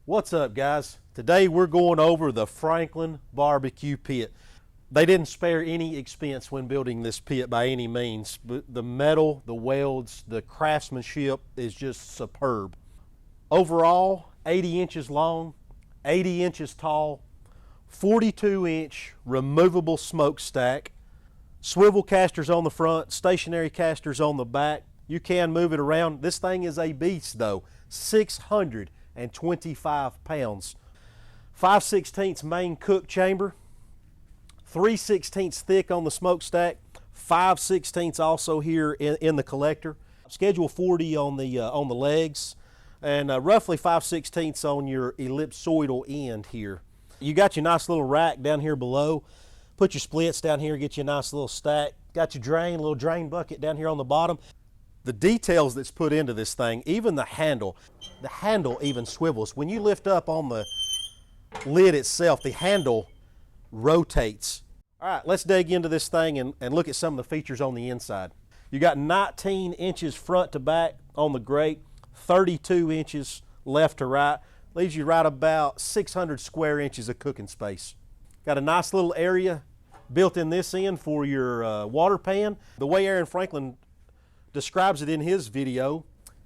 What's up, guys? Today we're going over the Franklin BBQ Pit. They didn't spare any expense when building this pit by any means, but the metal, the welds, the craftsmanship is just superb. Overall, 80 inches long, 80 inches tall, 42-inch removable smokestack, swivel casters on the front, stationary casters on the back. You can move it around. This thing is a beast though, 625 pounds. 5/16 main cook chamber, 3/16 thick on the smokestack, 5/16 also here in the collector. Schedule 40 on the legs, and roughly 5/16 on your ellipsoidal end here. You got your nice little rack down here below. Put your splits down here, get you a nice little stack. Got your little drain bucket down here on the bottom. The details that's put into this thing, even the handle even swivels. When you lift up on the lid itself, the handle rotates. All right, let's dig into this thing and look at some of the features on the inside. You got 19 inches front to back on the grate, 32 inches left to right. Leaves you right about 600 square inches of cooking space. Got a nice little area built in this end for your water pan. The way Aaron Franklin describes it in his video,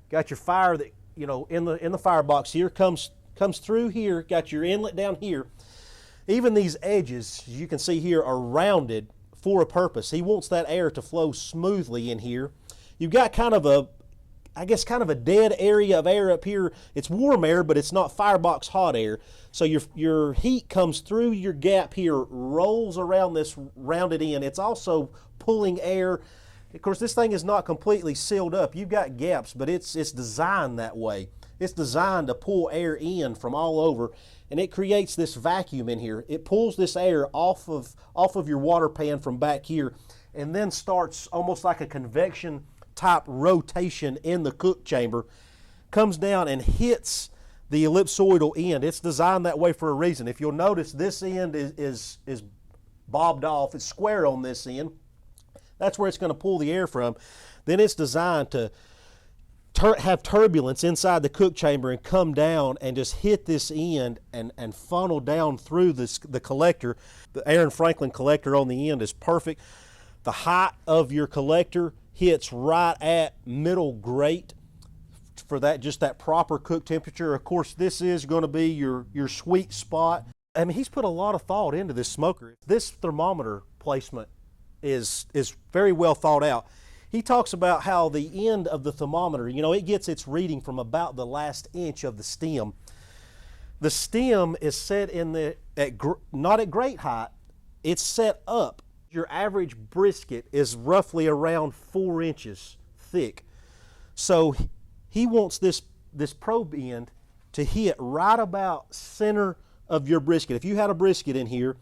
got your fire that, you know, in the firebox here, comes through here, got your inlet down here. Even these edges, as you can see here, are rounded for a purpose. He wants that air to flow smoothly in here. You've got kind of a dead area of air up here. It's warm air, but it's not firebox hot air. So your heat comes through your gap here, rolls around this rounded end. It's also pulling air. Of course, this thing is not completely sealed up. You've got gaps, but it's designed that way. It's designed to pull air in from all over, and it creates this vacuum in here. It pulls this air off of your water pan from back here, and then starts almost like a convection type rotation in the cook chamber, comes down and hits the ellipsoidal end. It's designed that way for a reason. If you'll notice, this end is bobbed off. It's square on this end. That's where it's going to pull the air from. Then it's designed to have turbulence inside the cook chamber and come down and just hit this end and funnel down through the collector. The Aaron Franklin collector on the end is perfect. The height of your collector hits right at middle grate for that proper cook temperature. Of course, this is going to be your sweet spot. I mean, he's put a lot of thought into this smoker. This thermometer placement is very well thought out. He talks about how the end of the thermometer, you know, it gets its reading from about the last inch of the stem. The stem is set not at great height, it's set up. Your average brisket is roughly around 4 inches thick. So he wants this probe end to hit right about center of your brisket. If you had a brisket in here,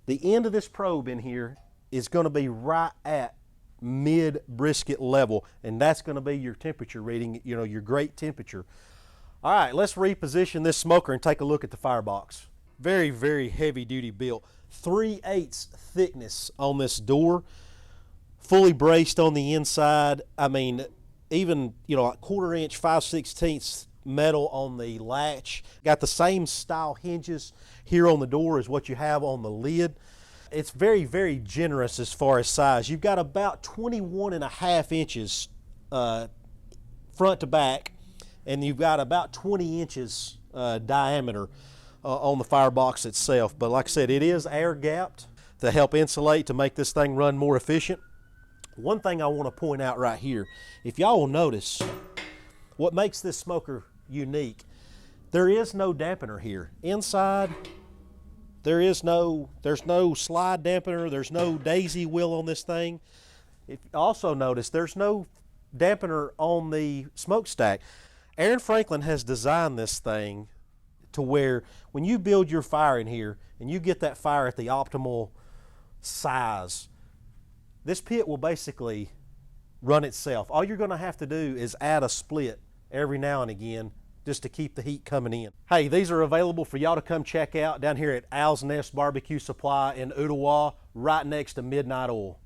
the end of this probe in here is going to be right at mid brisket level, and that's going to be your temperature reading, you know, your grate temperature. All right, let's reposition this smoker and take a look at the firebox. Very, very heavy duty built. 3/8 thickness on this door, fully braced on the inside. I mean, even, you know, a 1/4 inch, 5/16 metal on the latch. Got the same style hinges here on the door as what you have on the lid. It's very, very generous as far as size. You've got about 21.5 inches front to back, and you've got about 20 inches diameter on the firebox itself. But like I said, it is air gapped to help insulate, to make this thing run more efficient. One thing I want to point out right here, if y'all will notice, what makes this smoker unique, there is no dampener here. Inside, there's no slide dampener, there's no daisy wheel on this thing. If you also notice, there's no dampener on the smokestack. Aaron Franklin has designed this thing to where when you build your fire in here and you get that fire at the optimal size, this pit will basically run itself. All you're going to have to do is add a split every now and again just to keep the heat coming in. Hey, these are available for y'all to come check out down here at Owls Nest BBQ Supply in Ooltewah, right next to Midnight Oil.